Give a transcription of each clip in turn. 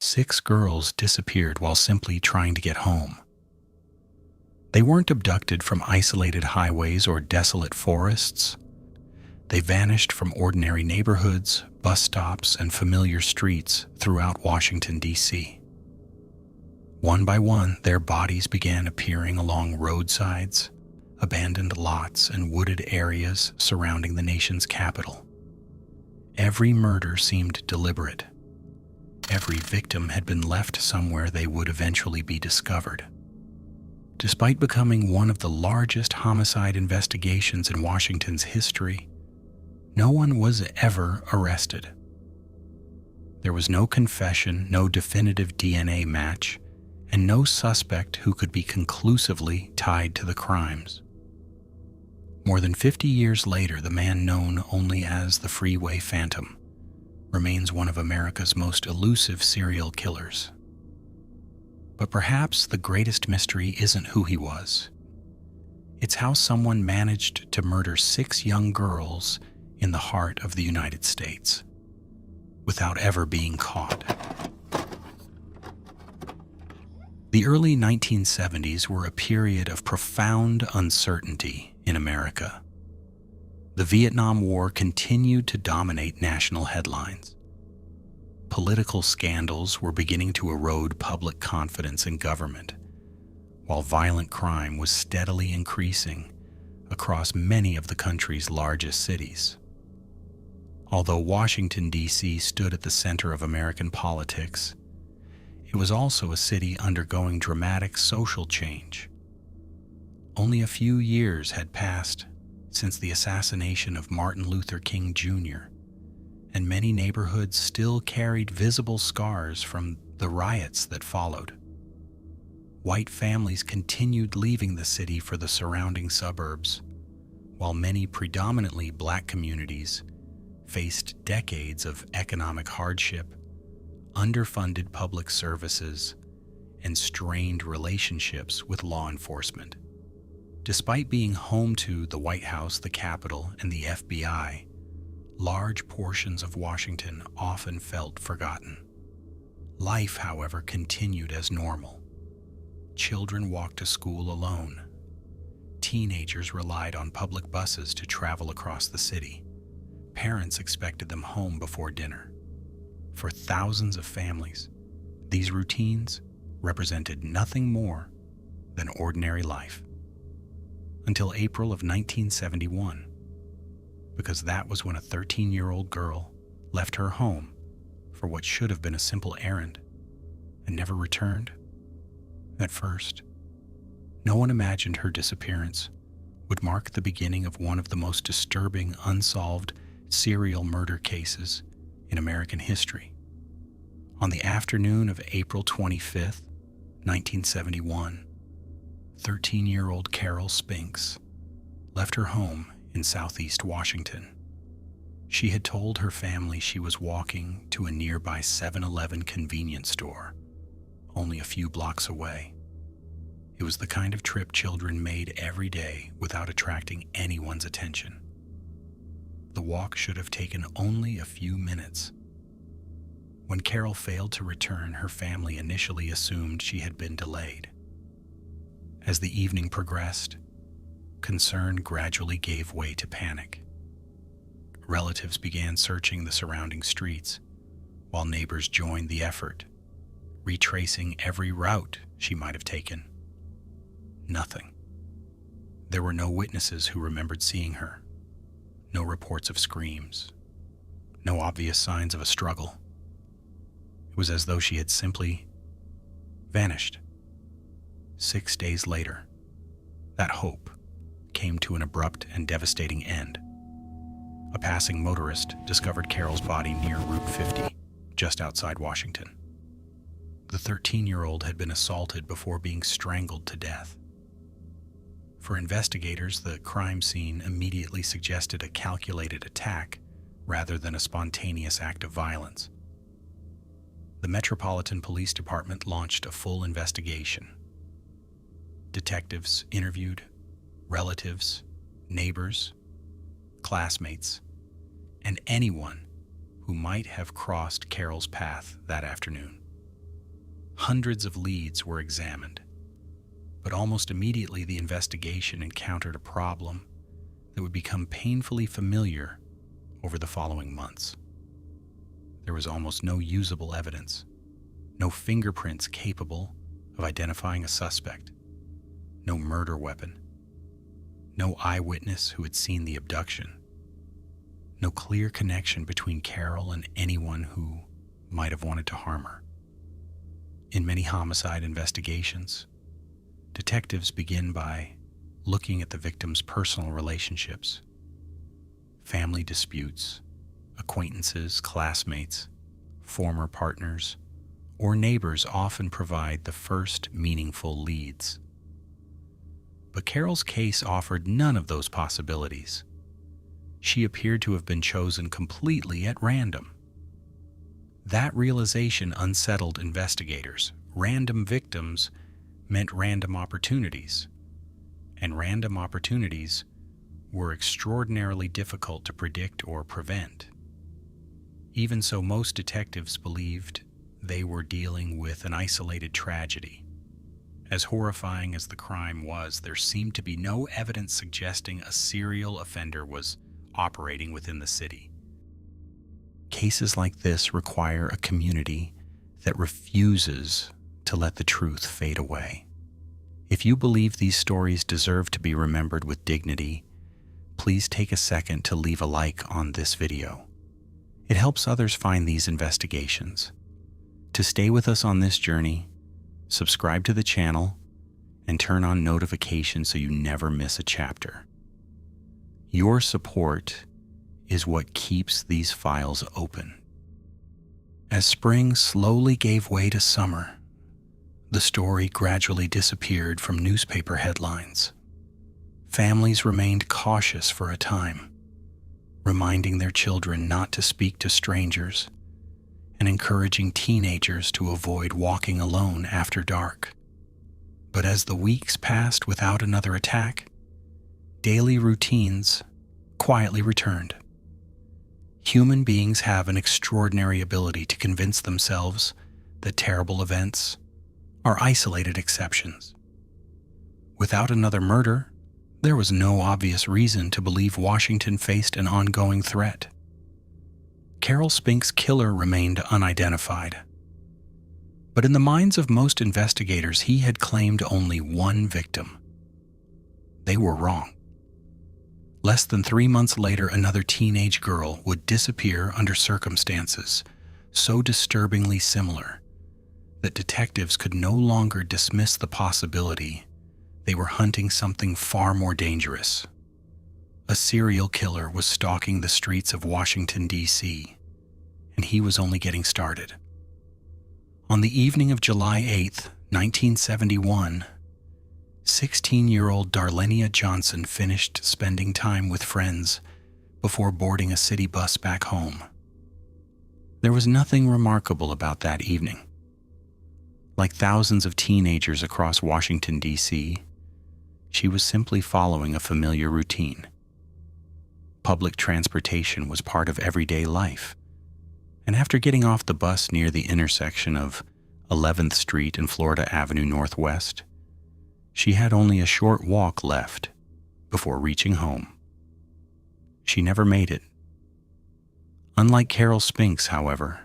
6 girls disappeared while simply trying to get home. They weren't abducted from isolated highways or desolate forests. They vanished from ordinary neighborhoods, bus stops, and familiar streets throughout Washington, D.C. One by one, their bodies began appearing along roadsides, abandoned lots, and wooded areas surrounding the nation's capital. Every murder seemed deliberate. Every victim had been left somewhere they would eventually be discovered. Despite becoming one of the largest homicide investigations in Washington's history, no one was ever arrested. There was no confession, no definitive DNA match, and no suspect who could be conclusively tied to the crimes. More than 50 years later, the man known only as the Freeway Phantom remains one of America's most elusive serial killers. But perhaps the greatest mystery isn't who he was. It's how someone managed to murder 6 young girls in the heart of the United States without ever being caught. The early 1970s were a period of profound uncertainty in America. The Vietnam War continued to dominate national headlines. Political scandals were beginning to erode public confidence in government, while violent crime was steadily increasing across many of the country's largest cities. Although Washington, D.C. stood at the center of American politics, it was also a city undergoing dramatic social change. Only a few years had passed since the assassination of Martin Luther King Jr., and many neighborhoods still carried visible scars from the riots that followed. White families continued leaving the city for the surrounding suburbs, while many predominantly black communities faced decades of economic hardship, underfunded public services, and strained relationships with law enforcement. Despite being home to the White House, the Capitol, and the FBI, large portions of Washington often felt forgotten. Life, however, continued as normal. Children walked to school alone. Teenagers relied on public buses to travel across the city. Parents expected them home before dinner. For thousands of families, these routines represented nothing more than ordinary life. Until April of 1971, because that was when a 13-year-old girl left her home for what should have been a simple errand and never returned. At first, no one imagined her disappearance would mark the beginning of one of the most disturbing unsolved serial murder cases in American history. On the afternoon of April 25th, 1971, 13-year-old Carol Spinks left her home in southeast Washington. She had told her family she was walking to a nearby 7-Eleven convenience store, only a few blocks away. It was the kind of trip children made every day without attracting anyone's attention. The walk should have taken only a few minutes. When Carol failed to return, her family initially assumed she had been delayed. As the evening progressed, concern gradually gave way to panic. Relatives began searching the surrounding streets, while neighbors joined the effort, retracing every route she might have taken. Nothing. There were no witnesses who remembered seeing her, no reports of screams, no obvious signs of a struggle. It was as though she had simply vanished. 6 days later, that hope came to an abrupt and devastating end. A passing motorist discovered Carol's body near Route 50, just outside Washington. The 13-year-old had been assaulted before being strangled to death. For investigators, the crime scene immediately suggested a calculated attack rather than a spontaneous act of violence. The Metropolitan Police Department launched a full investigation. Detectives interviewed relatives, neighbors, classmates, and anyone who might have crossed Carol's path that afternoon. Hundreds of leads were examined, but almost immediately the investigation encountered a problem that would become painfully familiar over the following months. There was almost no usable evidence, no fingerprints capable of identifying a suspect, no murder weapon, no eyewitness who had seen the abduction, no clear connection between Carol and anyone who might have wanted to harm her. In many homicide investigations, detectives begin by looking at the victim's personal relationships. Family disputes, acquaintances, classmates, former partners, or neighbors often provide the first meaningful leads. But Carol's case offered none of those possibilities. She appeared to have been chosen completely at random. That realization unsettled investigators. Random victims meant random opportunities, and random opportunities were extraordinarily difficult to predict or prevent. Even so, most detectives believed they were dealing with an isolated tragedy. As horrifying as the crime was, there seemed to be no evidence suggesting a serial offender was operating within the city. Cases like this require a community that refuses to let the truth fade away. If you believe these stories deserve to be remembered with dignity, please take a second to leave a like on this video. It helps others find these investigations. To stay with us on this journey, subscribe to the channel and turn on notifications so you never miss a chapter. Your support is what keeps these files open. As spring slowly gave way to summer, the story gradually disappeared from newspaper headlines. Families remained cautious for a time, reminding their children not to speak to strangers and encouraging teenagers to avoid walking alone after dark. But as the weeks passed without another attack, daily routines quietly returned. Human beings have an extraordinary ability to convince themselves that terrible events are isolated exceptions. Without another murder, there was no obvious reason to believe Washington faced an ongoing threat. Carol Spink's killer remained unidentified. But in the minds of most investigators, he had claimed only one victim. They were wrong. Less than 3 months later, another teenage girl would disappear under circumstances so disturbingly similar that detectives could no longer dismiss the possibility they were hunting something far more dangerous. A serial killer was stalking the streets of Washington, D.C., and he was only getting started. On the evening of July 8, 1971, 16-year-old Darlenia Johnson finished spending time with friends before boarding a city bus back home. There was nothing remarkable about that evening. Like thousands of teenagers across Washington, D.C., she was simply following a familiar routine. Public transportation was part of everyday life, and after getting off the bus near the intersection of 11th Street and Florida Avenue Northwest, she had only a short walk left before reaching home. She never made it. Unlike Carol Spink's, however,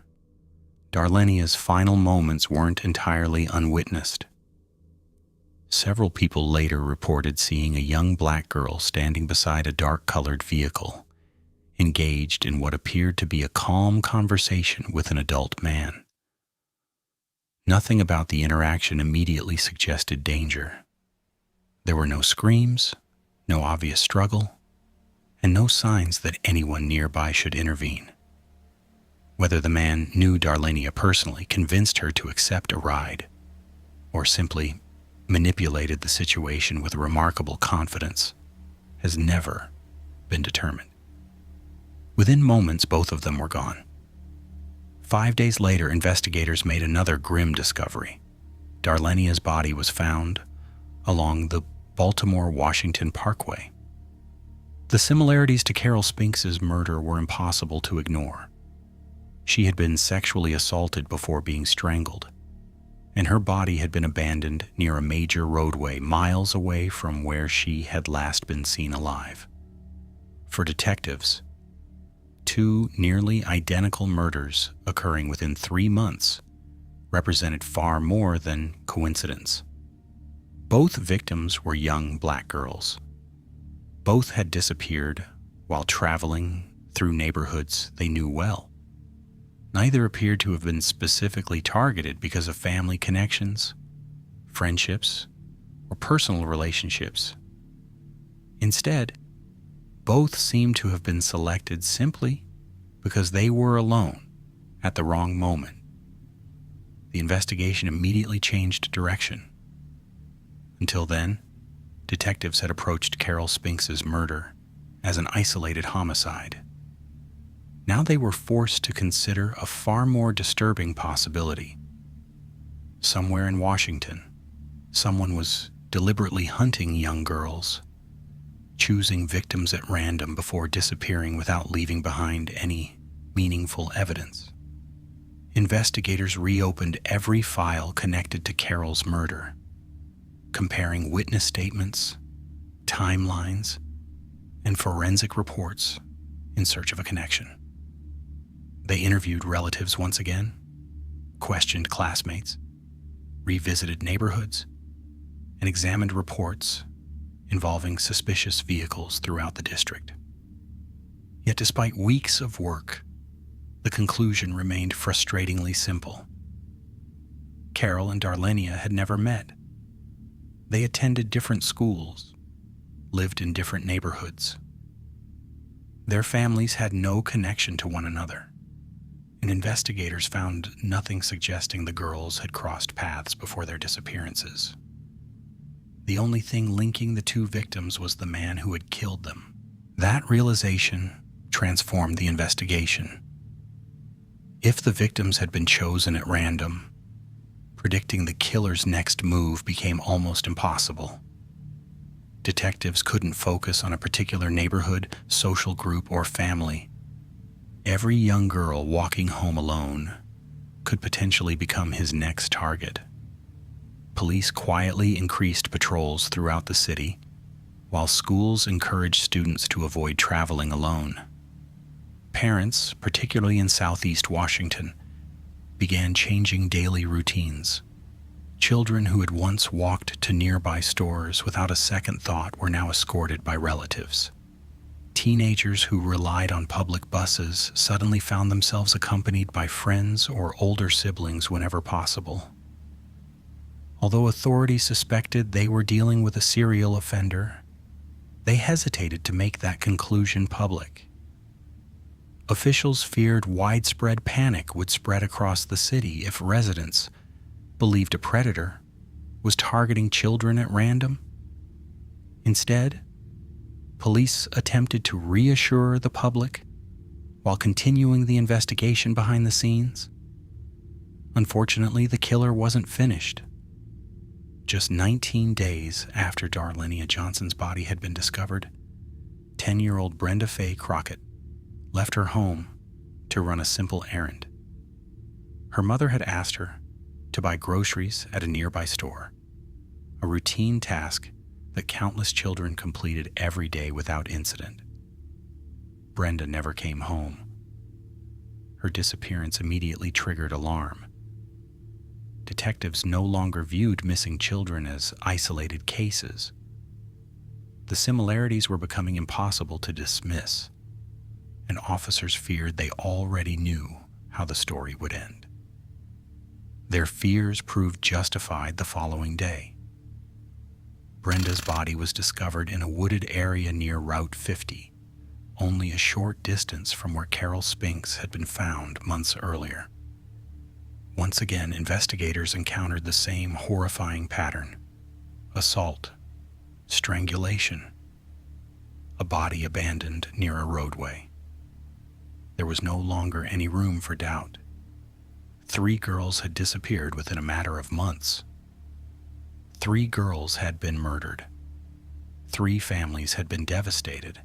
Darlenia's final moments weren't entirely unwitnessed. Several people later reported seeing a young black girl standing beside a dark-colored vehicle, engaged in what appeared to be a calm conversation with an adult man. Nothing about the interaction immediately suggested danger. There were no screams, no obvious struggle, and no signs that anyone nearby should intervene. Whether the man knew Darlenia personally, convinced her to accept a ride, or simply manipulated the situation with remarkable confidence, has never been determined. Within moments, both of them were gone. 5 days later, investigators made another grim discovery. Darlenia's body was found along the Baltimore-Washington Parkway. The similarities to Carol Spink's murder were impossible to ignore. She had been sexually assaulted before being strangled, and her body had been abandoned near a major roadway miles away from where she had last been seen alive. For detectives, two nearly identical murders occurring within 3 months represented far more than coincidence. Both victims were young black girls. Both had disappeared while traveling through neighborhoods they knew well. Neither appeared to have been specifically targeted because of family connections, friendships, or personal relationships. Instead, both seemed to have been selected simply because they were alone at the wrong moment. The investigation immediately changed direction. Until then, detectives had approached Carol Spinks's murder as an isolated homicide. Now they were forced to consider a far more disturbing possibility. Somewhere in Washington, someone was deliberately hunting young girls, choosing victims at random before disappearing without leaving behind any meaningful evidence. Investigators reopened every file connected to Carol's murder, comparing witness statements, timelines, and forensic reports in search of a connection. They interviewed relatives once again, questioned classmates, revisited neighborhoods, and examined reports involving suspicious vehicles throughout the district. Yet despite weeks of work, the conclusion remained frustratingly simple. Carol and Darlenia had never met. They attended different schools, lived in different neighborhoods. Their families had no connection to one another, and investigators found nothing suggesting the girls had crossed paths before their disappearances. The only thing linking the two victims was the man who had killed them. That realization transformed the investigation. If the victims had been chosen at random, predicting the killer's next move became almost impossible. Detectives couldn't focus on a particular neighborhood, social group, or family. Every young girl walking home alone could potentially become his next target. Police quietly increased patrols throughout the city, while schools encouraged students to avoid traveling alone. Parents, particularly in Southeast Washington, began changing daily routines. Children who had once walked to nearby stores without a second thought were now escorted by relatives. Teenagers who relied on public buses suddenly found themselves accompanied by friends or older siblings whenever possible. Although authorities suspected they were dealing with a serial offender, they hesitated to make that conclusion public. Officials feared widespread panic would spread across the city if residents believed a predator was targeting children at random. Instead, police attempted to reassure the public while continuing the investigation behind the scenes. Unfortunately, the killer wasn't finished. Just 19 days after Darlenia Johnson's body had been discovered, 10-year-old Brenda Faye Crockett left her home to run a simple errand. Her mother had asked her to buy groceries at a nearby store, a routine task that countless children completed every day without incident. Brenda never came home. Her disappearance immediately triggered alarm. Detectives no longer viewed missing children as isolated cases. The similarities were becoming impossible to dismiss, and officers feared they already knew how the story would end. Their fears proved justified the following day. Brenda's body was discovered in a wooded area near Route 50, only a short distance from where Carol Spinks had been found months earlier. Once again, investigators encountered the same horrifying pattern: assault, strangulation, a body abandoned near a roadway. There was no longer any room for doubt. 3 girls had disappeared within a matter of months. 3 girls had been murdered. 3 families had been devastated,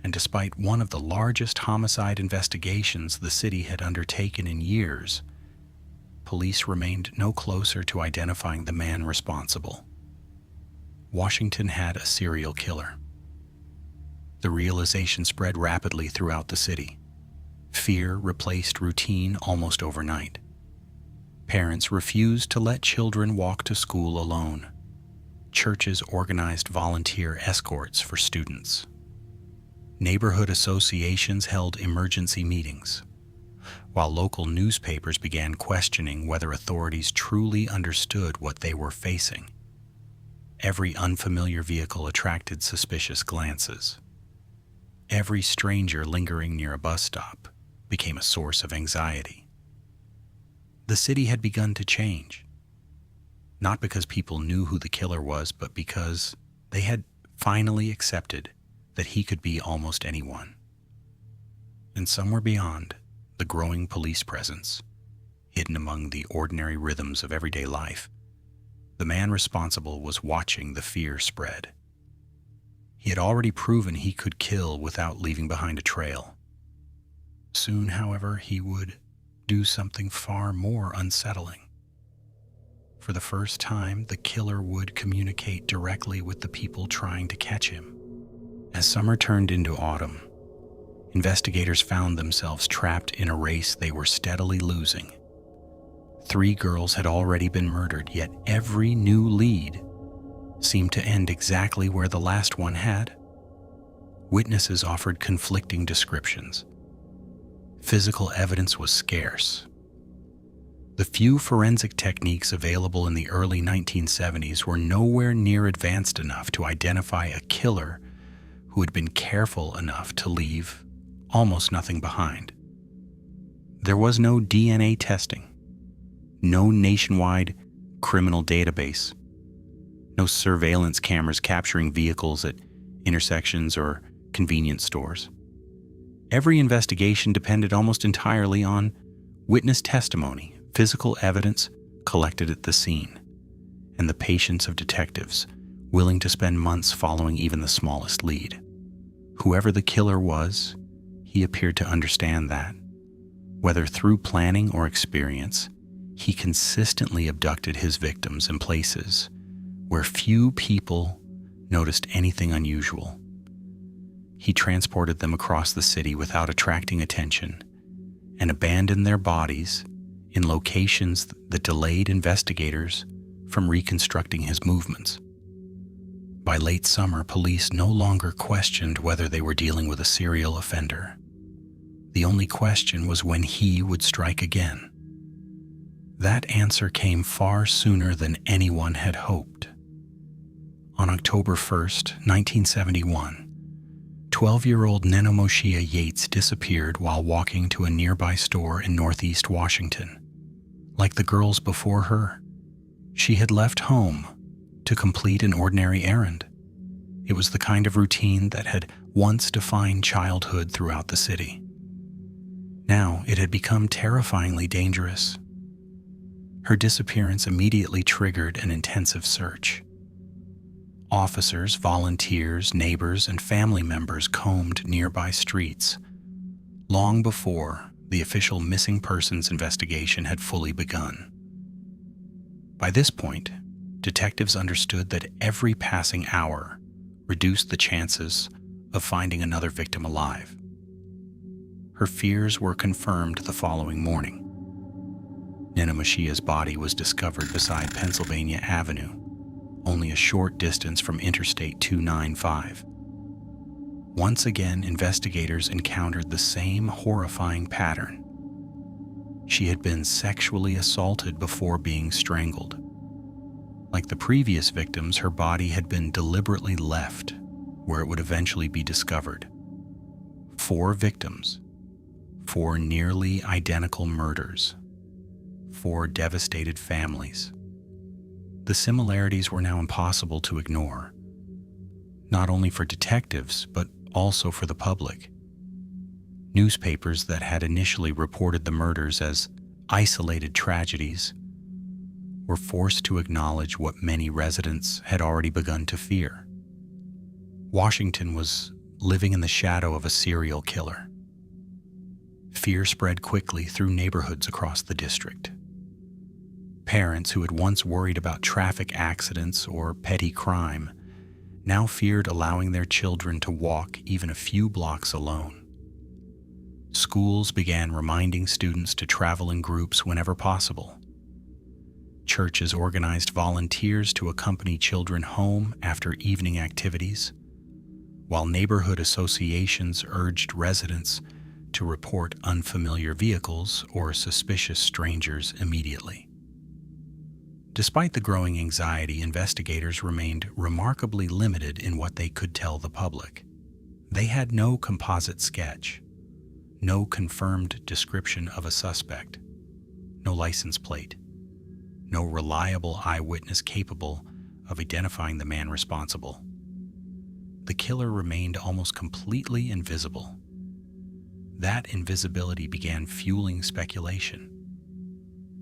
and despite one of the largest homicide investigations the city had undertaken in years, police remained no closer to identifying the man responsible. Washington had a serial killer. The realization spread rapidly throughout the city. Fear replaced routine almost overnight. Parents refused to let children walk to school alone. Churches organized volunteer escorts for students. Neighborhood associations held emergency meetings, while local newspapers began questioning whether authorities truly understood what they were facing. Every unfamiliar vehicle attracted suspicious glances. Every stranger lingering near a bus stop became a source of anxiety. The city had begun to change, not because people knew who the killer was, but because they had finally accepted that he could be almost anyone. And somewhere beyond the growing police presence, hidden among the ordinary rhythms of everyday life, the man responsible was watching the fear spread. He had already proven he could kill without leaving behind a trail. Soon, however, he would do something far more unsettling. For the first time, the killer would communicate directly with the people trying to catch him. As summer turned into autumn, investigators found themselves trapped in a race they were steadily losing. 3 girls had already been murdered, yet every new lead seemed to end exactly where the last one had. Witnesses offered conflicting descriptions. Physical evidence was scarce. The few forensic techniques available in the early 1970s were nowhere near advanced enough to identify a killer who had been careful enough to leave almost nothing behind. There was no DNA testing, no nationwide criminal database, no surveillance cameras capturing vehicles at intersections or convenience stores. Every investigation depended almost entirely on witness testimony, physical evidence collected at the scene, and the patience of detectives willing to spend months following even the smallest lead. Whoever the killer was, he appeared to understand that, whether through planning or experience, he consistently abducted his victims in places where few people noticed anything unusual. He transported them across the city without attracting attention and abandoned their bodies in locations that delayed investigators from reconstructing his movements. By late summer, police no longer questioned whether they were dealing with a serial offender. The only question was when he would strike again. That answer came far sooner than anyone had hoped. On October 1st, 1971, 12-year-old Nenomoshia Yates disappeared while walking to a nearby store in Northeast Washington. Like the girls before her, she had left home to complete an ordinary errand. It was the kind of routine that had once defined childhood throughout the city. Now it had become terrifyingly dangerous. Her disappearance immediately triggered an intensive search. Officers, volunteers, neighbors, and family members combed nearby streets long before the official missing persons investigation had fully begun. By this point, detectives understood that every passing hour reduced the chances of finding another victim alive. Her fears were confirmed the following morning. Nenomoshia's body was discovered beside Pennsylvania Avenue, only a short distance from Interstate 295. Once again, investigators encountered the same horrifying pattern. She had been sexually assaulted before being strangled. Like the previous victims, her body had been deliberately left where it would eventually be discovered. 4 victims, 4 nearly identical murders, 4 devastated families. The similarities were now impossible to ignore, not only for detectives, but also for the public. Newspapers that had initially reported the murders as isolated tragedies were forced to acknowledge what many residents had already begun to fear. Washington was living in the shadow of a serial killer. Fear spread quickly through neighborhoods across the district. Parents who had once worried about traffic accidents or petty crime now feared allowing their children to walk even a few blocks alone. Schools began reminding students to travel in groups whenever possible. Churches organized volunteers to accompany children home after evening activities, while neighborhood associations urged residents to report unfamiliar vehicles or suspicious strangers immediately. Despite the growing anxiety, investigators remained remarkably limited in what they could tell the public. They had no composite sketch, no confirmed description of a suspect, no license plate, no reliable eyewitness capable of identifying the man responsible. The killer remained almost completely invisible. That invisibility began fueling speculation.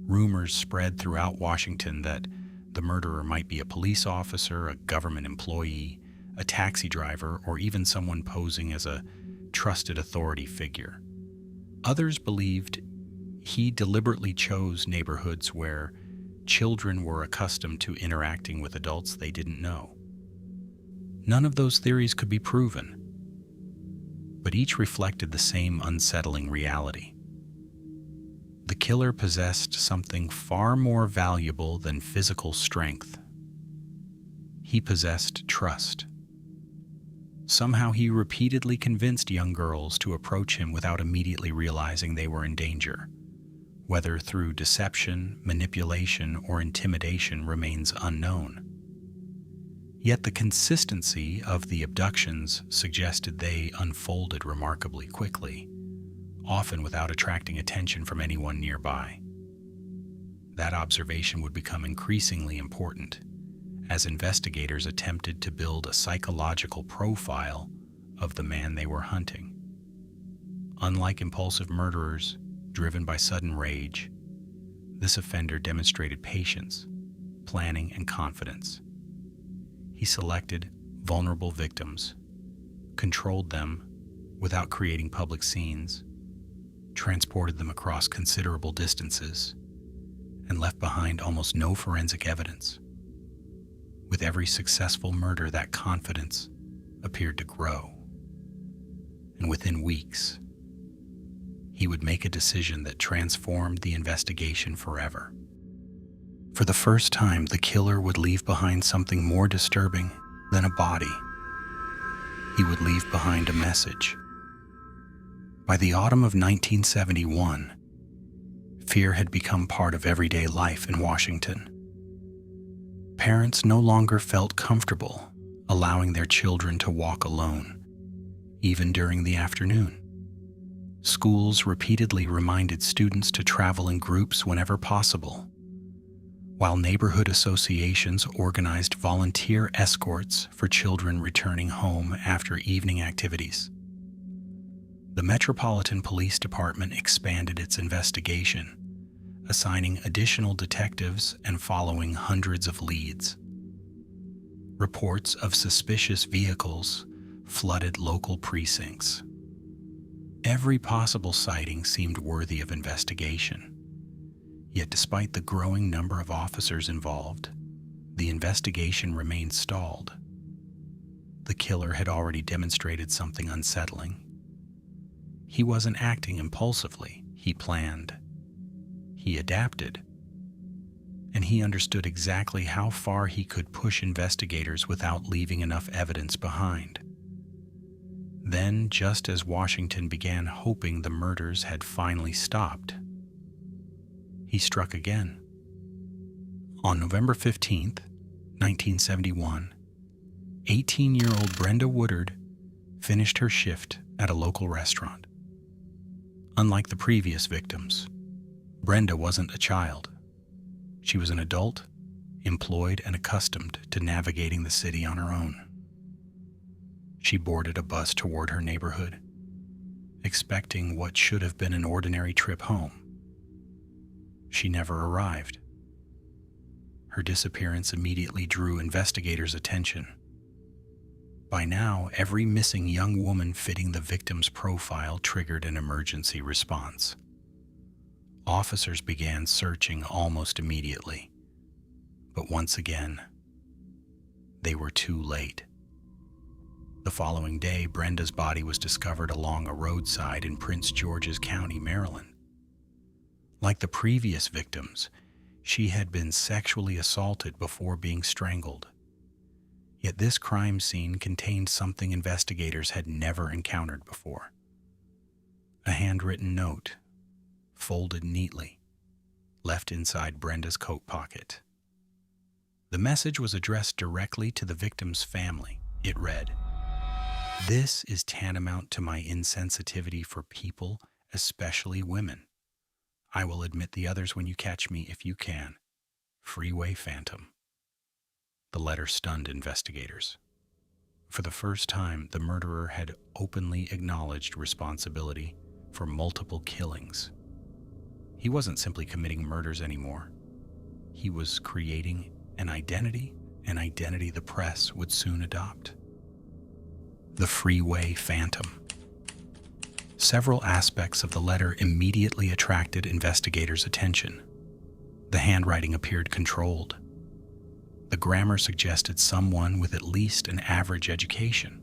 Rumors spread throughout Washington that the murderer might be a police officer, a government employee, a taxi driver, or even someone posing as a trusted authority figure. Others believed he deliberately chose neighborhoods where children were accustomed to interacting with adults they didn't know. None of those theories could be proven, but each reflected the same unsettling reality. The killer possessed something far more valuable than physical strength. He possessed trust. Somehow he repeatedly convinced young girls to approach him without immediately realizing they were in danger. Whether through deception, manipulation, or intimidation remains unknown. Yet the consistency of the abductions suggested they unfolded remarkably quickly, often without attracting attention from anyone nearby. That observation would become increasingly important as investigators attempted to build a psychological profile of the man they were hunting. Unlike impulsive murderers driven by sudden rage, this offender demonstrated patience, planning, and confidence. He selected vulnerable victims, controlled them without creating public scenes, transported them across considerable distances, and left behind almost no forensic evidence. With every successful murder, that confidence appeared to grow. And within weeks, he would make a decision that transformed the investigation forever. For the first time, the killer would leave behind something more disturbing than a body. He would leave behind a message. By the autumn of 1971, fear had become part of everyday life in Washington. Parents no longer felt comfortable allowing their children to walk alone, even during the afternoon. Schools repeatedly reminded students to travel in groups whenever possible, while neighborhood associations organized volunteer escorts for children returning home after evening activities. The Metropolitan Police Department expanded its investigation, assigning additional detectives and following hundreds of leads. Reports of suspicious vehicles flooded local precincts. Every possible sighting seemed worthy of investigation. Yet despite the growing number of officers involved, the investigation remained stalled. The killer had already demonstrated something unsettling. He wasn't acting impulsively. He planned. He adapted. And he understood exactly how far he could push investigators without leaving enough evidence behind. Then, just as Washington began hoping the murders had finally stopped, he struck again. On November 15th, 1971, 18-year-old Brenda Woodard finished her shift at a local restaurant. Unlike the previous victims, Brenda wasn't a child. She was an adult, employed and accustomed to navigating the city on her own. She boarded a bus toward her neighborhood, expecting what should have been an ordinary trip home. She never arrived. Her disappearance immediately drew investigators' attention. By now, every missing young woman fitting the victim's profile triggered an emergency response. Officers began searching almost immediately, but once again, they were too late. The following day, Brenda's body was discovered along a roadside in Prince George's County, Maryland. Like the previous victims, she had been sexually assaulted before being strangled. Yet this crime scene contained something investigators had never encountered before. A handwritten note, folded neatly, left inside Brenda's coat pocket. The message was addressed directly to the victim's family. It read, "This is tantamount to my insensitivity for people, especially women. I will admit the others when you catch me if you can. Freeway Phantom." The letter stunned investigators. For the first time, the murderer had openly acknowledged responsibility for multiple killings. He wasn't simply committing murders anymore. He was creating an identity the press would soon adopt. The Freeway Phantom. Several aspects of the letter immediately attracted investigators' attention. The handwriting appeared controlled. The grammar suggested someone with at least an average education.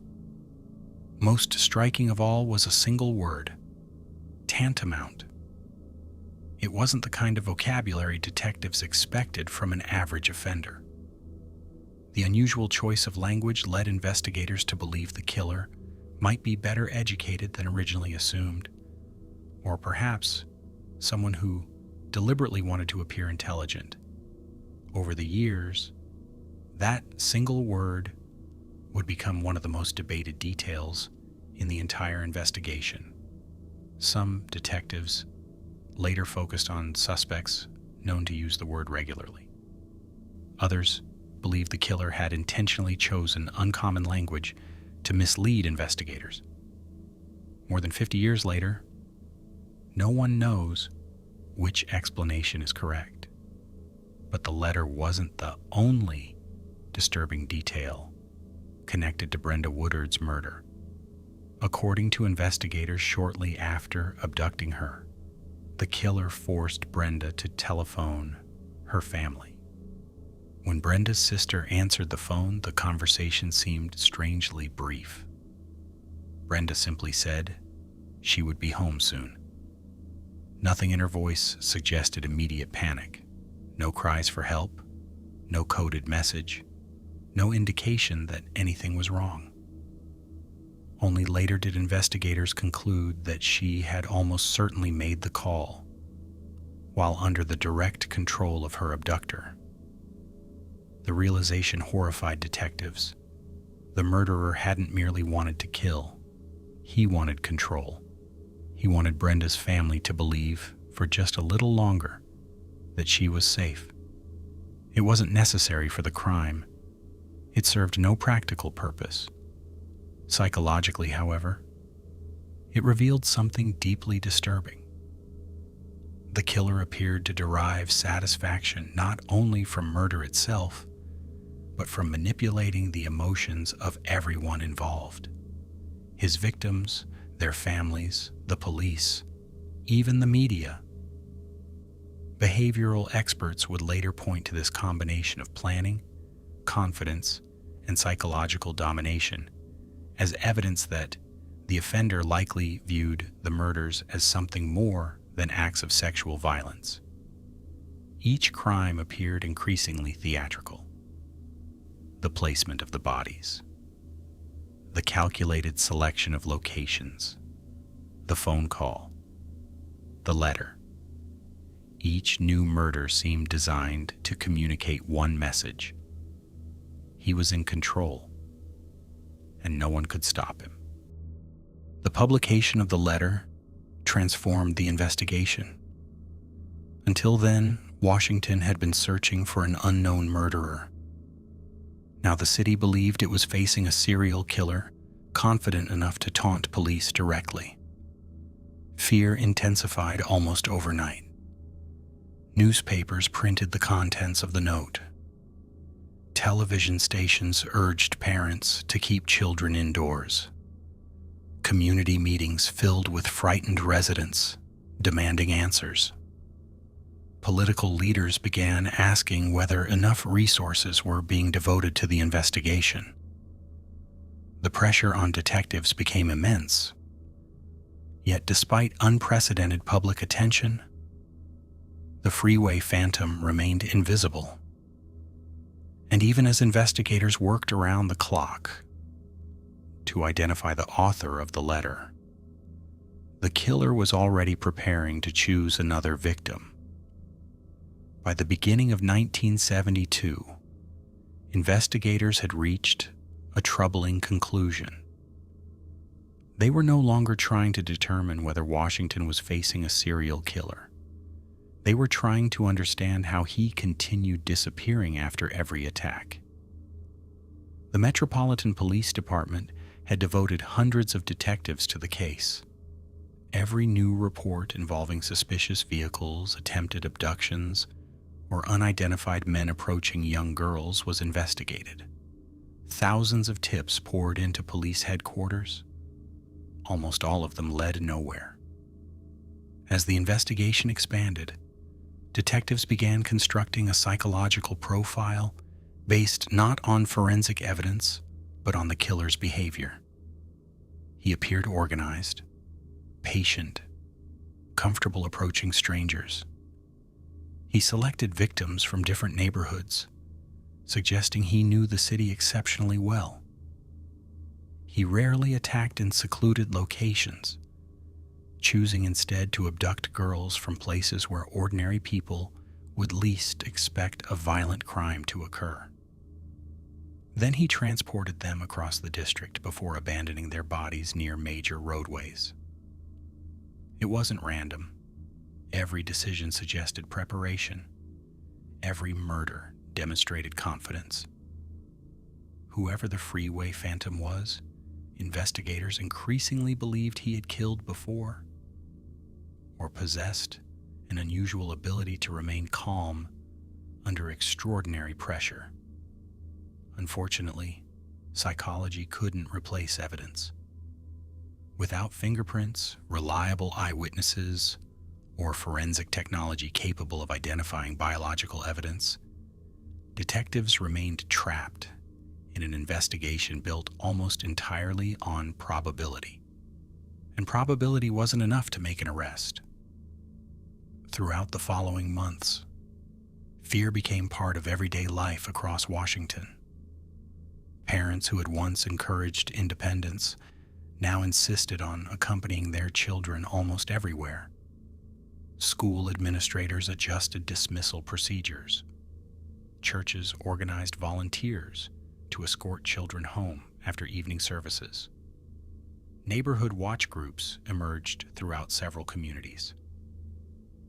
Most striking of all was a single word: tantamount. It wasn't the kind of vocabulary detectives expected from an average offender. The unusual choice of language led investigators to believe the killer might be better educated than originally assumed, or perhaps someone who deliberately wanted to appear intelligent. Over the years, that single word would become one of the most debated details in the entire investigation. Some detectives later focused on suspects known to use the word regularly. Others believed the killer had intentionally chosen uncommon language to mislead investigators. More than 50 years later, no one knows which explanation is correct. But the letter wasn't the only disturbing detail connected to Brenda Woodard's murder. According to investigators, shortly after abducting her, the killer forced Brenda to telephone her family. When Brenda's sister answered the phone, the conversation seemed strangely brief. Brenda simply said she would be home soon. Nothing in her voice suggested immediate panic. No cries for help, no coded message, no indication that anything was wrong. Only later did investigators conclude that she had almost certainly made the call while under the direct control of her abductor. The realization horrified detectives. The murderer hadn't merely wanted to kill. He wanted control. He wanted Brenda's family to believe, for just a little longer, that she was safe. It wasn't necessary for the crime. It served no practical purpose. Psychologically, however, it revealed something deeply disturbing. The killer appeared to derive satisfaction not only from murder itself, but from manipulating the emotions of everyone involved. His victims, their families, the police, even the media. Behavioral experts would later point to this combination of planning, confidence, and psychological domination as evidence that the offender likely viewed the murders as something more than acts of sexual violence. Each crime appeared increasingly theatrical. The placement of the bodies, the calculated selection of locations, the phone call, the letter. Each new murder seemed designed to communicate one message. He was in control, and no one could stop him. The publication of the letter transformed the investigation. Until then, Washington had been searching for an unknown murderer. Now the city believed it was facing a serial killer, confident enough to taunt police directly. Fear intensified almost overnight. Newspapers printed the contents of the note. Television stations urged parents to keep children indoors. Community meetings filled with frightened residents demanding answers. Political leaders began asking whether enough resources were being devoted to the investigation. The pressure on detectives became immense. Yet despite unprecedented public attention, the Freeway Phantom remained invisible. And even as investigators worked around the clock to identify the author of the letter, the killer was already preparing to choose another victim. By the beginning of 1972, investigators had reached a troubling conclusion. They were no longer trying to determine whether Washington was facing a serial killer. They were trying to understand how he continued disappearing after every attack. The Metropolitan Police Department had devoted hundreds of detectives to the case. Every new report involving suspicious vehicles, attempted abductions, or unidentified men approaching young girls was investigated. Thousands of tips poured into police headquarters. Almost all of them led nowhere. As the investigation expanded, detectives began constructing a psychological profile based not on forensic evidence, but on the killer's behavior. He appeared organized, patient, comfortable approaching strangers. He selected victims from different neighborhoods, suggesting he knew the city exceptionally well. He rarely attacked in secluded locations, choosing instead to abduct girls from places where ordinary people would least expect a violent crime to occur. Then he transported them across the district before abandoning their bodies near major roadways. It wasn't random. Every decision suggested preparation. Every murder demonstrated confidence. Whoever the Freeway Phantom was, investigators increasingly believed he had killed before, or possessed an unusual ability to remain calm under extraordinary pressure. Unfortunately, psychology couldn't replace evidence. Without fingerprints, reliable eyewitnesses, or forensic technology capable of identifying biological evidence, detectives remained trapped in an investigation built almost entirely on probability. And probability wasn't enough to make an arrest. Throughout the following months, fear became part of everyday life across Washington. Parents who had once encouraged independence now insisted on accompanying their children almost everywhere. School administrators adjusted dismissal procedures. Churches organized volunteers to escort children home after evening services. Neighborhood watch groups emerged throughout several communities.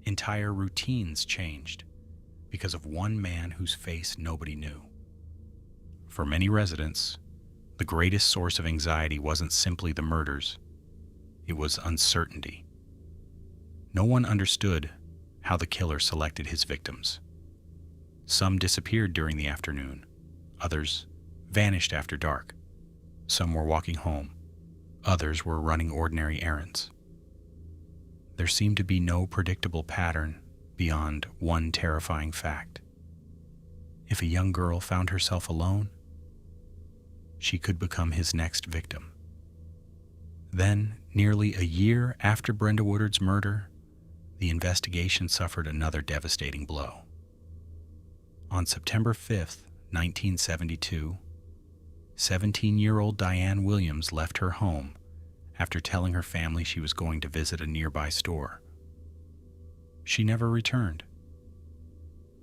Entire routines changed because of one man whose face nobody knew. For many residents, the greatest source of anxiety wasn't simply the murders, it was uncertainty. No one understood how the killer selected his victims. Some disappeared during the afternoon, others vanished after dark. Some were walking home, others were running ordinary errands. There seemed to be no predictable pattern beyond one terrifying fact. If a young girl found herself alone, she could become his next victim. Then, nearly a year after Brenda Woodard's murder, the investigation suffered another devastating blow. On September 5th, 1972, 17-year-old Diane Williams left her home after telling her family she was going to visit a nearby store. She never returned.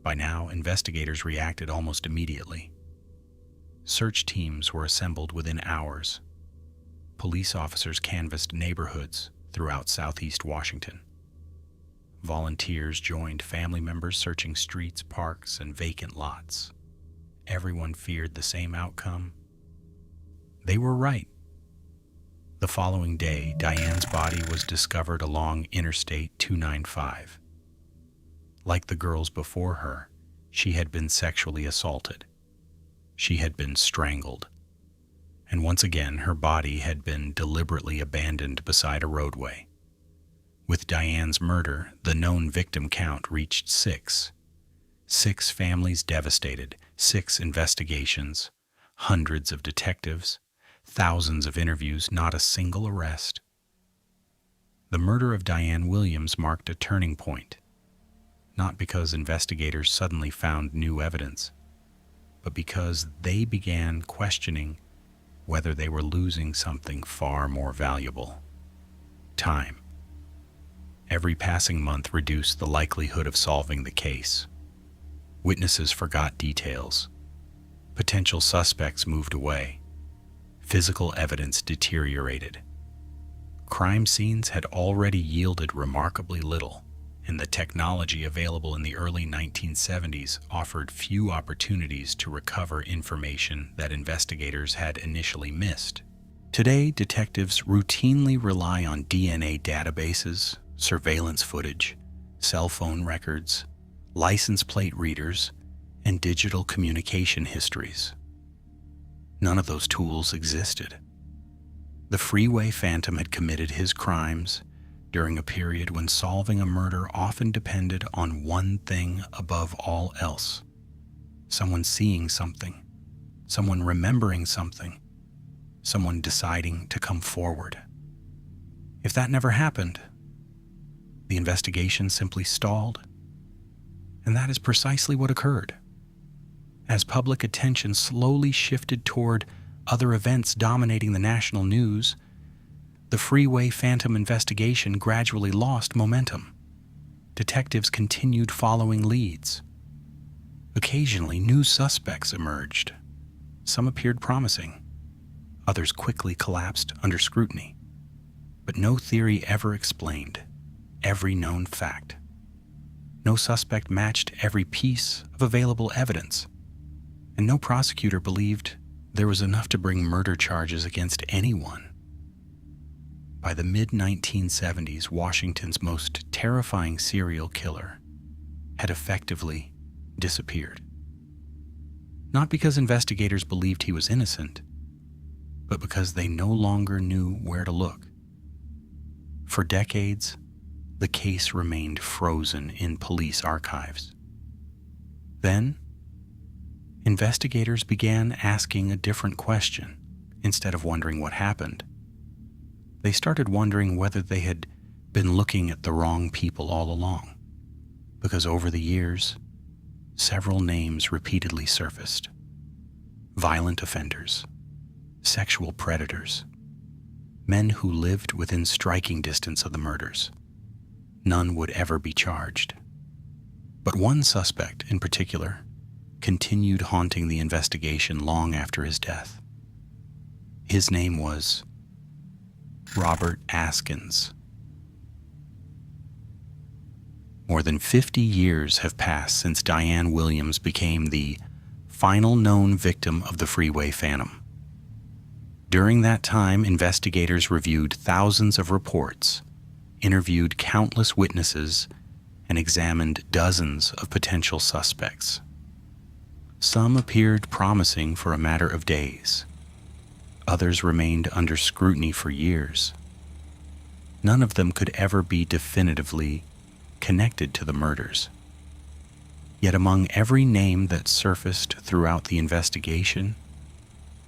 By now, investigators reacted almost immediately. Search teams were assembled within hours. Police officers canvassed neighborhoods throughout southeast Washington. Volunteers joined family members searching streets, parks, and vacant lots. Everyone feared the same outcome. They were right. The following day, Diane's body was discovered along Interstate 295. Like the girls before her, she had been sexually assaulted. She had been strangled. And once again, her body had been deliberately abandoned beside a roadway. With Diane's murder, the known victim count reached 6. 6 families devastated, 6 investigations, hundreds of detectives, thousands of interviews, not a single arrest. The murder of Diane Williams marked a turning point, not because investigators suddenly found new evidence, but because they began questioning whether they were losing something far more valuable: time. Every passing month reduced the likelihood of solving the case. Witnesses forgot details. Potential suspects moved away. Physical evidence deteriorated. Crime scenes had already yielded remarkably little, and the technology available in the early 1970s offered few opportunities to recover information that investigators had initially missed. Today, detectives routinely rely on DNA databases, surveillance footage, cell phone records, license plate readers, and digital communication histories. None of those tools existed. The Freeway Phantom had committed his crimes during a period when solving a murder often depended on one thing above all else: someone seeing something, someone remembering something, someone deciding to come forward. If that never happened, the investigation simply stalled. And that is precisely what occurred. As public attention slowly shifted toward other events dominating the national news, the Freeway Phantom investigation gradually lost momentum. Detectives continued following leads. Occasionally, new suspects emerged. Some appeared promising. Others quickly collapsed under scrutiny. But no theory ever explained every known fact. No suspect matched every piece of available evidence, and no prosecutor believed there was enough to bring murder charges against anyone. By the mid-1970s, Washington's most terrifying serial killer had effectively disappeared. Not because investigators believed he was innocent, but because they no longer knew where to look. For decades, the case remained frozen in police archives. Then, investigators began asking a different question. Instead of wondering what happened, they started wondering whether they had been looking at the wrong people all along. Because over the years, several names repeatedly surfaced: violent offenders, sexual predators, men who lived within striking distance of the murders. None would ever be charged. But one suspect in particular continued haunting the investigation long after his death. His name was Robert Askins. More than 50 years have passed since Diane Williams became the final known victim of the Freeway Phantom. During that time, investigators reviewed thousands of reports, interviewed countless witnesses, and examined dozens of potential suspects. Some appeared promising for a matter of days. Others remained under scrutiny for years. None of them could ever be definitively connected to the murders. Yet among every name that surfaced throughout the investigation,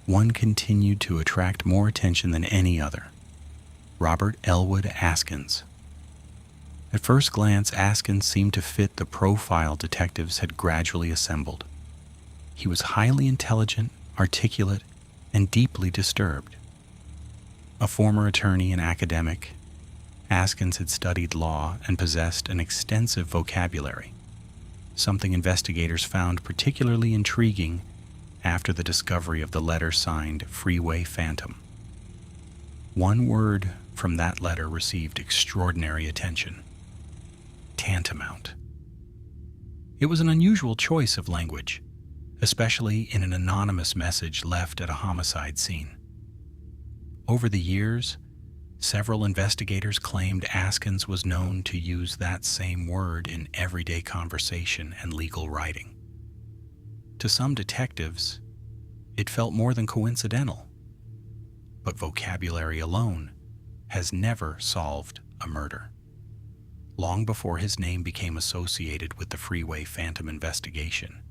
one continued to attract more attention than any other: Robert Elwood Askins. At first glance, Askins seemed to fit the profile detectives had gradually assembled. He was highly intelligent, articulate, and deeply disturbed. A former attorney and academic, Askins had studied law and possessed an extensive vocabulary, something investigators found particularly intriguing after the discovery of the letter signed Freeway Phantom. One word from that letter received extraordinary attention: tantamount. It was an unusual choice of language, especially in an anonymous message left at a homicide scene. Over the years, several investigators claimed Askins was known to use that same word in everyday conversation and legal writing. To some detectives, it felt more than coincidental. But vocabulary alone has never solved a murder. Long before his name became associated with the Freeway Phantom investigation,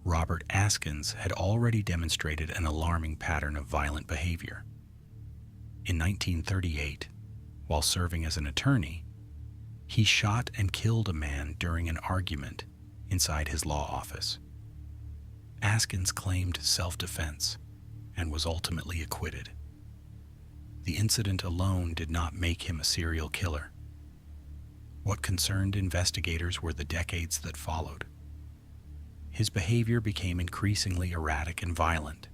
Robert Askins had already demonstrated an alarming pattern of violent behavior. In 1938, while serving as an attorney, he shot and killed a man during an argument inside his law office. Askins claimed self-defense and was ultimately acquitted. The incident alone did not make him a serial killer. What concerned investigators were the decades that followed. His behavior became increasingly erratic and violent.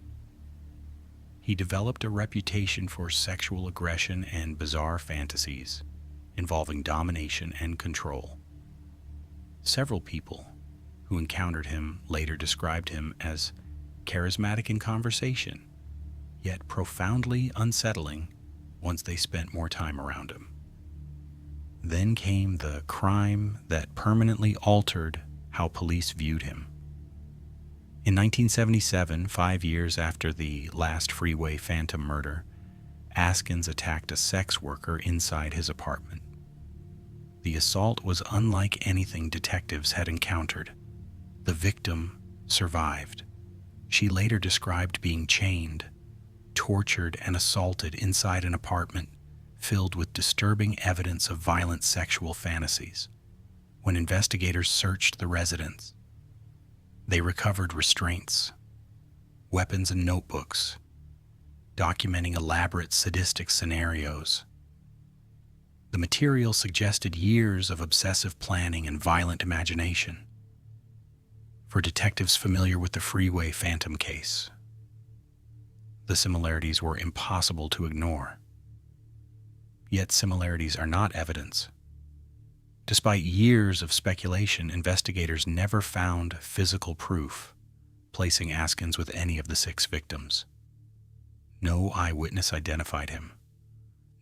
He developed a reputation for sexual aggression and bizarre fantasies involving domination and control. Several people who encountered him later described him as charismatic in conversation, yet profoundly unsettling once they spent more time around him. Then came the crime that permanently altered how police viewed him. In 1977, 5 years after the last Freeway Phantom murder, Askins attacked a sex worker inside his apartment. The assault was unlike anything detectives had encountered. The victim survived. She later described being chained, tortured, and assaulted inside an apartment filled with disturbing evidence of violent sexual fantasies. When investigators searched the residence, they recovered restraints, weapons, and notebooks, documenting elaborate sadistic scenarios. The material suggested years of obsessive planning and violent imagination. For detectives familiar with the Freeway Phantom case, the similarities were impossible to ignore. Yet similarities are not evidence. Despite years of speculation, investigators never found physical proof placing Askins with any of the 6 victims. No eyewitness identified him.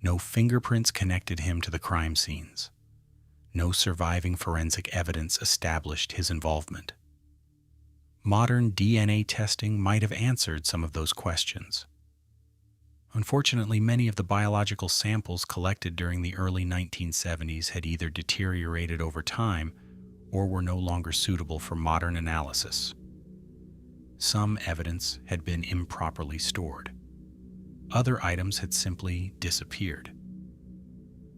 No fingerprints connected him to the crime scenes. No surviving forensic evidence established his involvement. Modern DNA testing might have answered some of those questions. Unfortunately, many of the biological samples collected during the early 1970s had either deteriorated over time or were no longer suitable for modern analysis. Some evidence had been improperly stored. Other items had simply disappeared.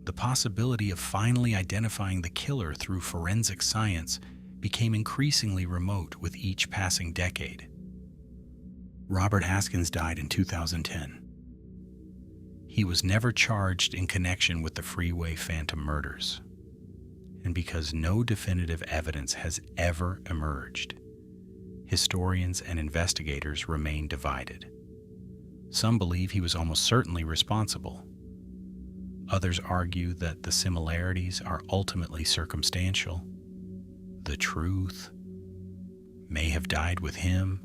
The possibility of finally identifying the killer through forensic science became increasingly remote with each passing decade. Robert Askins died in 2010. He was never charged in connection with the Freeway Phantom murders. And because no definitive evidence has ever emerged, historians and investigators remain divided. Some believe he was almost certainly responsible. Others argue that the similarities are ultimately circumstantial. The truth may have died with him,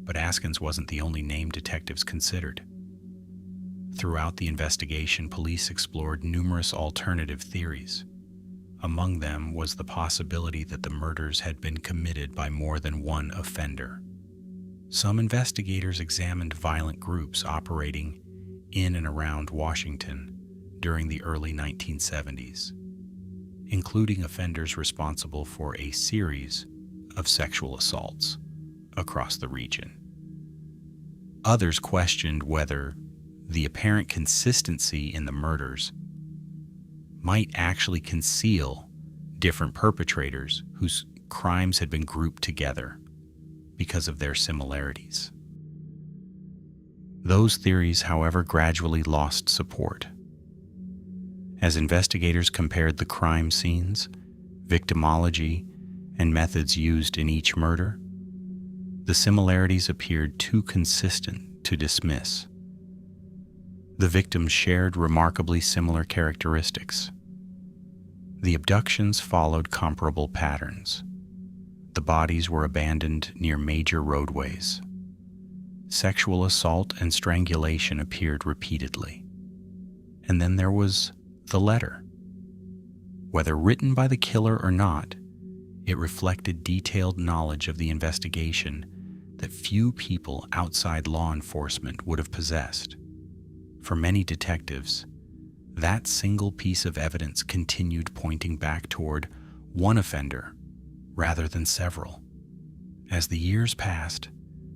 but Askins wasn't the only name detectives considered. Throughout the investigation, police explored numerous alternative theories. Among them was the possibility that the murders had been committed by more than one offender. Some investigators examined violent groups operating in and around Washington during the early 1970s, including offenders responsible for a series of sexual assaults across the region. Others questioned whether the apparent consistency in the murders might actually conceal different perpetrators whose crimes had been grouped together because of their similarities. Those theories, however, gradually lost support. As investigators compared the crime scenes, victimology, and methods used in each murder, the similarities appeared too consistent to dismiss. The victims shared remarkably similar characteristics. The abductions followed comparable patterns. The bodies were abandoned near major roadways. Sexual assault and strangulation appeared repeatedly. And then there was the letter. Whether written by the killer or not, it reflected detailed knowledge of the investigation that few people outside law enforcement would have possessed. For many detectives, That single piece of evidence continued pointing back toward one offender rather than several. As the years passed,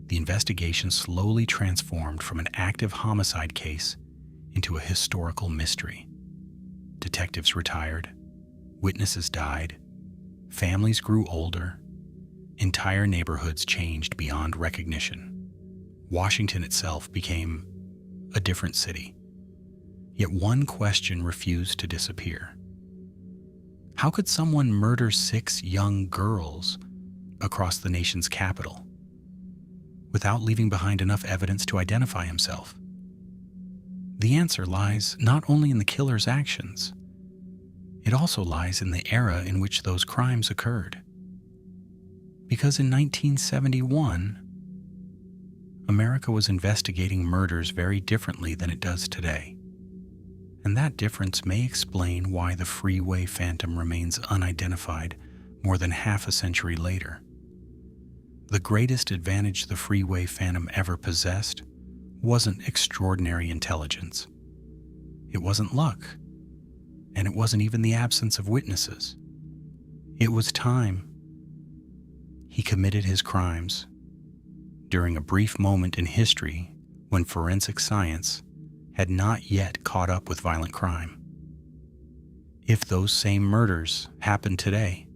the investigation slowly transformed from an active homicide case into a historical mystery. Detectives retired, witnesses died, families grew older, entire neighborhoods changed beyond recognition. Washington itself became a different city. Yet one question refused to disappear. How could someone murder 6 young girls across the nation's capital without leaving behind enough evidence to identify himself? The answer lies not only in the killer's actions, it also lies in the era in which those crimes occurred. Because in 1971, America was investigating murders very differently than it does today. And that difference may explain why the Freeway Phantom remains unidentified more than half a century later. The greatest advantage the Freeway Phantom ever possessed wasn't extraordinary intelligence. It wasn't luck, and it wasn't even the absence of witnesses. It was time. He committed his crimes during a brief moment in history when forensic science had not yet caught up with violent crime. If those same murders happened today,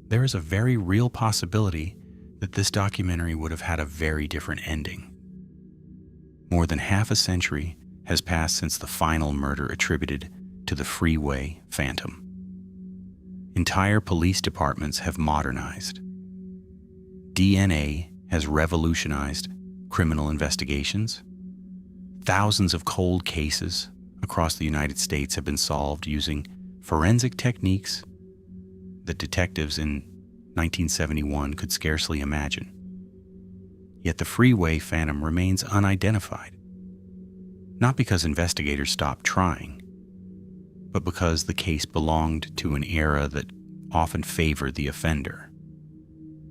there is a very real possibility that this documentary would have had a very different ending. More than half a century has passed since the final murder attributed to the Freeway Phantom. Entire police departments have modernized. DNA has revolutionized criminal investigations. Thousands of cold cases across the United States have been solved using forensic techniques that detectives in 1971 could scarcely imagine. Yet the Freeway Phantom remains unidentified, not because investigators stopped trying, but because the case belonged to an era that often favored the offender.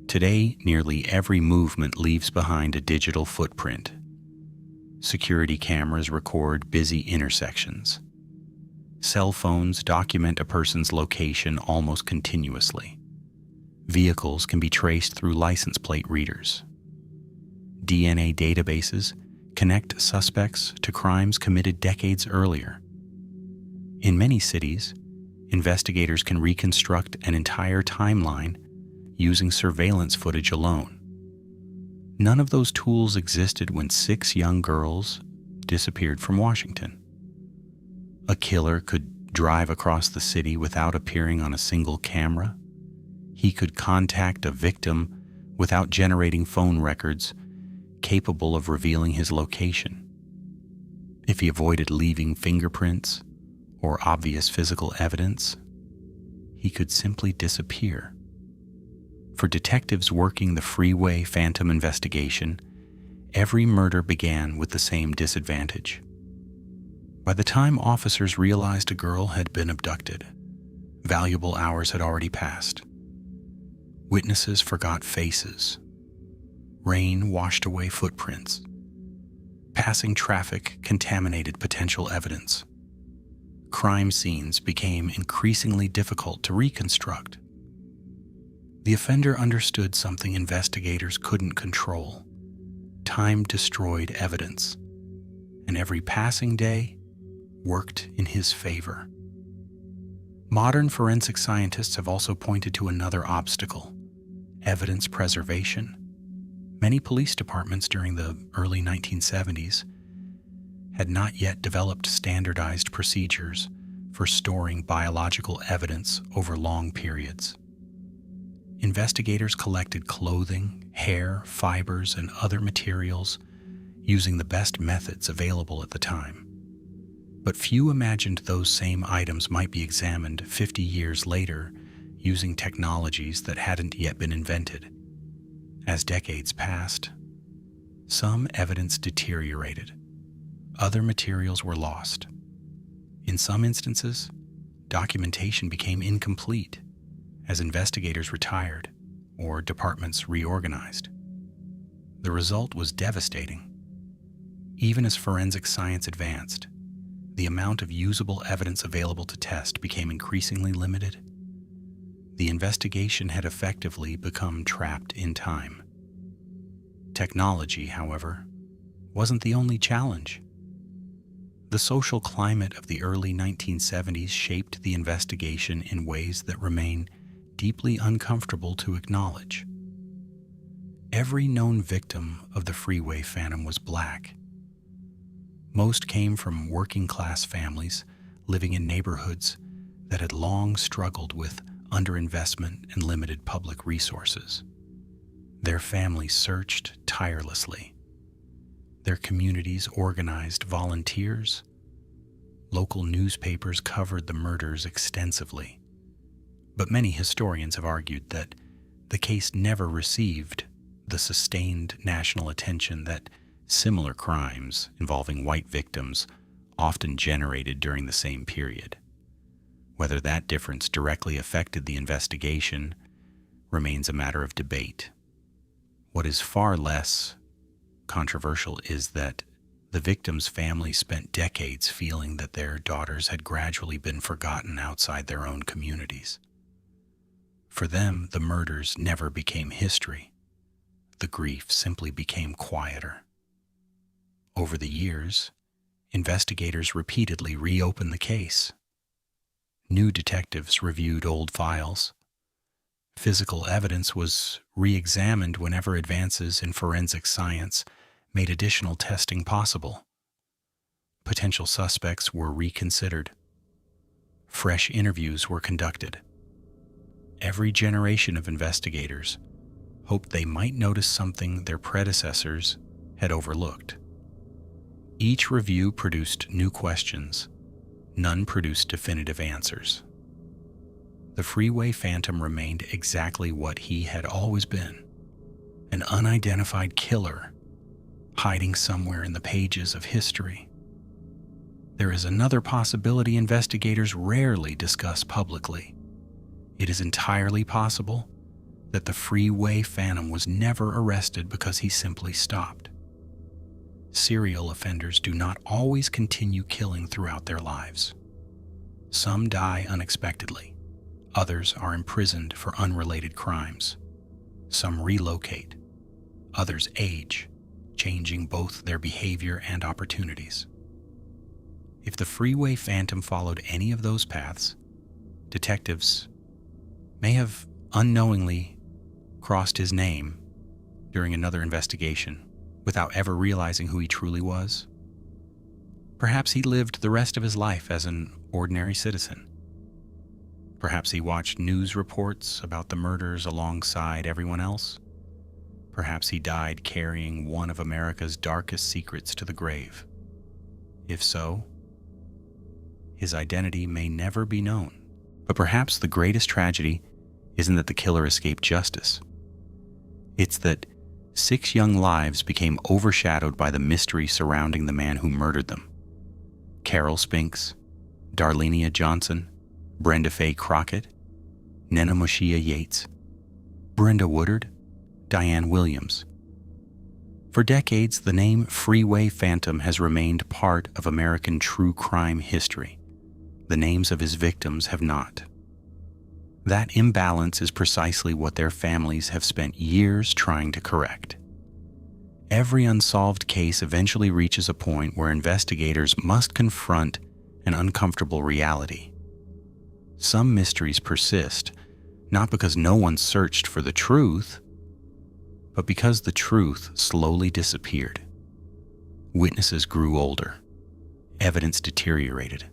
Today, nearly every movement leaves behind a digital footprint. Security cameras record busy intersections. Cell phones document a person's location almost continuously. Vehicles can be traced through license plate readers. DNA databases connect suspects to crimes committed decades earlier. In many cities, investigators can reconstruct an entire timeline using surveillance footage alone. None of those tools existed when 6 young girls disappeared from Washington. A killer could drive across the city without appearing on a single camera. He could contact a victim without generating phone records capable of revealing his location. If he avoided leaving fingerprints or obvious physical evidence, he could simply disappear. For detectives working the Freeway Phantom investigation, every murder began with the same disadvantage. By the time officers realized a girl had been abducted, valuable hours had already passed. Witnesses forgot faces. Rain washed away footprints. Passing traffic contaminated potential evidence. Crime scenes became increasingly difficult to reconstruct. The offender understood something investigators couldn't control. Time destroyed evidence, and every passing day worked in his favor. Modern forensic scientists have also pointed to another obstacle: evidence preservation. Many police departments during the early 1970s had not yet developed standardized procedures for storing biological evidence over long periods. Investigators collected clothing, hair, fibers, and other materials using the best methods available at the time. But few imagined those same items might be examined 50 years later using technologies that hadn't yet been invented. As decades passed, some evidence deteriorated. Other materials were lost. In some instances, documentation became incomplete as investigators retired or departments reorganized. The result was devastating. Even as forensic science advanced, the amount of usable evidence available to test became increasingly limited. The investigation had effectively become trapped in time. Technology, however, wasn't the only challenge. The social climate of the early 1970s shaped the investigation in ways that remain deeply uncomfortable to acknowledge. Every known victim of the Freeway Phantom was Black. Most came from working-class families living in neighborhoods that had long struggled with underinvestment and limited public resources. Their families searched tirelessly. Their communities organized volunteers. Local newspapers covered the murders extensively. But many historians have argued that the case never received the sustained national attention that similar crimes involving white victims often generated during the same period. Whether that difference directly affected the investigation remains a matter of debate. What is far less controversial is that the victims' families spent decades feeling that their daughters had gradually been forgotten outside their own communities. For them, the murders never became history. The grief simply became quieter. Over the years, investigators repeatedly reopened the case. New detectives reviewed old files. Physical evidence was re-examined whenever advances in forensic science made additional testing possible. Potential suspects were reconsidered. Fresh interviews were conducted. Every generation of investigators hoped they might notice something their predecessors had overlooked. Each review produced new questions. None produced definitive answers. The Freeway Phantom remained exactly what he had always been, an unidentified killer hiding somewhere in the pages of history. There is another possibility investigators rarely discuss publicly. It is entirely possible that the Freeway Phantom was never arrested because he simply stopped. Serial offenders do not always continue killing throughout their lives. Some die unexpectedly. Others are imprisoned for unrelated crimes. Some relocate. Others age, changing both their behavior and opportunities. If the Freeway Phantom followed any of those paths, detectives may have unknowingly crossed his name during another investigation without ever realizing who he truly was. Perhaps he lived the rest of his life as an ordinary citizen. Perhaps he watched news reports about the murders alongside everyone else. Perhaps he died carrying one of America's darkest secrets to the grave. If so, his identity may never be known. But perhaps the greatest tragedy isn't that the killer escaped justice. It's that 6 young lives became overshadowed by the mystery surrounding the man who murdered them. Carol Spinks, Darlenia Johnson, Brenda Faye Crockett, Nena Moshia Yates, Brenda Woodard, Diane Williams. For decades, the name Freeway Phantom has remained part of American true crime history. The names of his victims have not. That imbalance is precisely what their families have spent years trying to correct. Every unsolved case eventually reaches a point where investigators must confront an uncomfortable reality. Some mysteries persist, not because no one searched for the truth, but because the truth slowly disappeared. Witnesses grew older. Evidence deteriorated.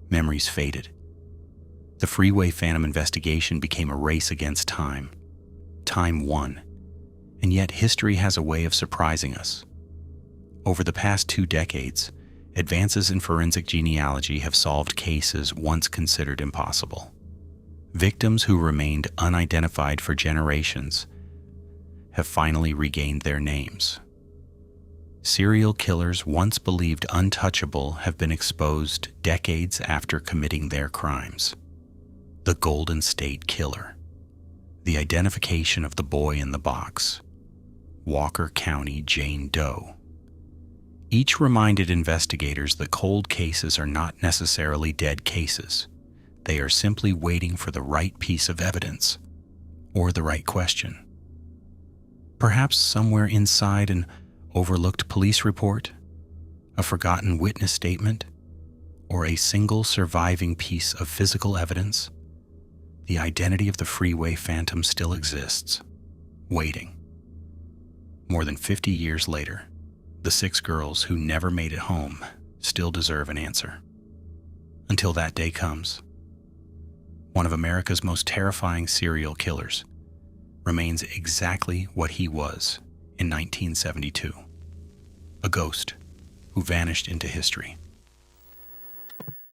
Memories faded. The Freeway Phantom investigation became a race against time. Time won. And yet history has a way of surprising us. Over the past 2 decades, advances in forensic genealogy have solved cases once considered impossible. Victims who remained unidentified for generations have finally regained their names. Serial killers once believed untouchable have been exposed decades after committing their crimes. The Golden State Killer. The identification of the boy in the box. Walker County Jane Doe. Each reminded investigators that cold cases are not necessarily dead cases. They are simply waiting for the right piece of evidence or the right question. Perhaps somewhere inside an overlooked police report, a forgotten witness statement, or a single surviving piece of physical evidence, the identity of the Freeway Phantom still exists, waiting. More than 50 years later, the 6 girls who never made it home still deserve an answer. Until that day comes, one of America's most terrifying serial killers remains exactly what he was in 1972, a ghost who vanished into history.